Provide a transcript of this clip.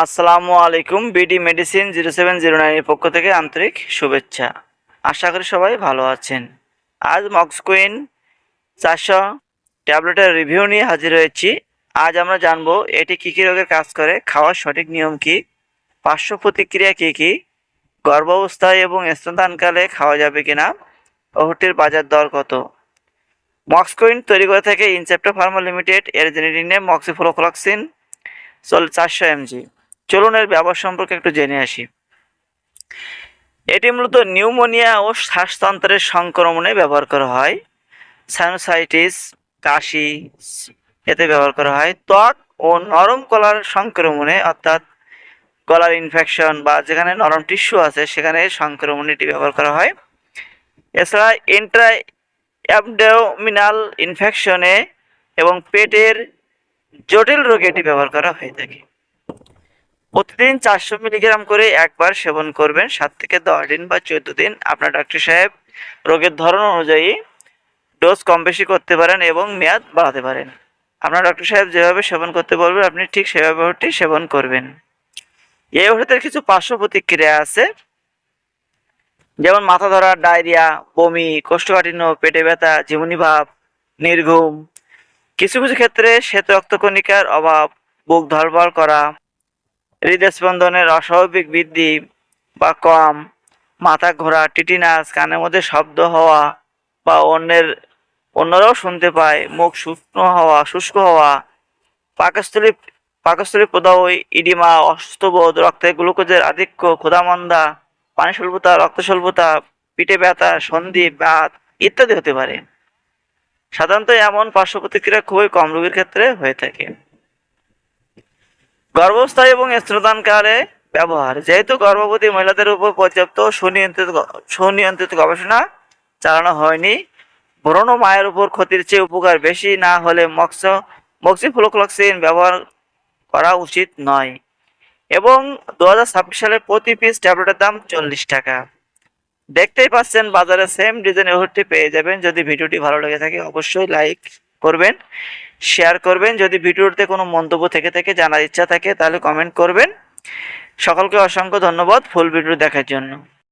আসসালামু আলাইকুম। BD medicine 0709 এর পক্ষ থেকে আন্তরিক শুভেচ্ছা। আশা করি সবাই ভালো আছেন। আজ মক্সকুইন 400 ট্যাবলেটের রিভিউ নিয়ে হাজির হয়েছি। আজ আমরা জানব এটি কী কী রোগের কাজ করে, খাওয়ার সঠিক নিয়ম কী, পার্শ্ব প্রতিক্রিয়া কী কী, গর্ভাবস্থায় এবং স্তনদানকালে খাওয়া যাবে কিনা, ওষুধটির বাজার দর কত। মক্সকুইন তৈরি করে থাকে ইনসেপ্টো ফার্মা লিমিটেড। এর জেনেরিক নেম মক্সিফ্লোক্সিন 400 mg। চলুন এর ব্যবহার সম্পর্কে একটু জেনে আসি। এটি মূলত নিউমোনিয়া ও শ্বাসতন্ত্রের সংক্রমণে ব্যবহার করা হয়। সাইনোসাইটিস, কাশি এতে ব্যবহার করা হয়। ত্বক ও নরম গলার সংক্রমণে, অর্থাৎ গলার ইনফেকশন বা যেখানে নরম টিস্যু আছে সেখানে সংক্রমণে এটি ব্যবহার করা হয়। এছাড়া ইন্ট্রা অ্যাবডোমিনাল ইনফেকশনে এবং পেটের জটিল রোগে এটি ব্যবহার করা হয়ে থাকে। প্রতিদিন 400 মিলিগ্রাম করে একবার সেবন করবেন 7 থেকে 10 দিন বা 14 দিন। আপনার ডাক্তার সাহেব রোগের ধরন অনুযায়ী ডোজ কম বেশি করতে পারেন এবং মেয়াদ বাড়াতে পারেন। আপনার ডক্টর সাহেব যেভাবে সেবন করতে বলবেন আপনি ঠিক সেভাবে ওষুধটি সেবন করবেন। এই ওষুধের কিছু পার্শ্ব প্রতিক্রিয়া আছে, যেমন মাথা ধরা, ডায়রিয়া, বমি, কোষ্ঠকাঠিন্য, পেটে ব্যথা, ঝিমুনি ভাব, নির্ঘুম, কিছু কিছু ক্ষেত্রে শ্বেত রক্তকণিকার অভাব, বুক ধড়ফড় করা, হৃদস্পন্দনের অস্বাভাবিক বৃদ্ধি বা কম, মাথা ঘোরা, টিটিনাস, কানের মধ্যে শব্দ হওয়া বা অন্যরাও শুনতে পায়, মুখ শুষ্ক হওয়া, পাকস্থলী প্রদাহ, ইডিমা, অসুস্থবোধ, রক্তে গ্লুকোজের আধিক্য, ক্ষুধামন্দা, পানি স্বল্পতা, রক্ত স্বল্পতা, পিঠে ব্যথা, সন্ধি, বাত ইত্যাদি হতে পারে। সাধারণত এমন পার্শ্ব প্রতিক্রিয়া খুবই কম রোগীর ক্ষেত্রে হয়ে থাকে। গর্ভাবস্থায় এবং স্তনদানকালে ব্যবহার। যেহেতু গর্ভবতী মহিলাদের উপর পর্যাপ্ত সুনিয়ন্ত্রিত গবেষণা চালানো হয়নি, ভ্রূণ মায়ের উপর ক্ষতির চেয়ে উপকার বেশি না হলে মক্সিফ্লোক্সিন ব্যবহার করা উচিত নয়। এবং 2026 সালে প্রতি পিস ট্যাবলেটের দাম 40 টাকা। দেখতেই পাচ্ছেন বাজারে সেম ডিজাইনের ওষুধটি পেয়ে যাবেন। যদি ভিডিওটি ভালো লেগে থাকে অবশ্যই লাইক করবেন, শেয়ার করবেন। যদি ভিডিওতে কোনো মন্তব্য থেকে জানার ইচ্ছা থাকে তাহলে কমেন্ট করবেন। সকলকে অসংখ্য ধন্যবাদ ফুল ভিডিও দেখার জন্য।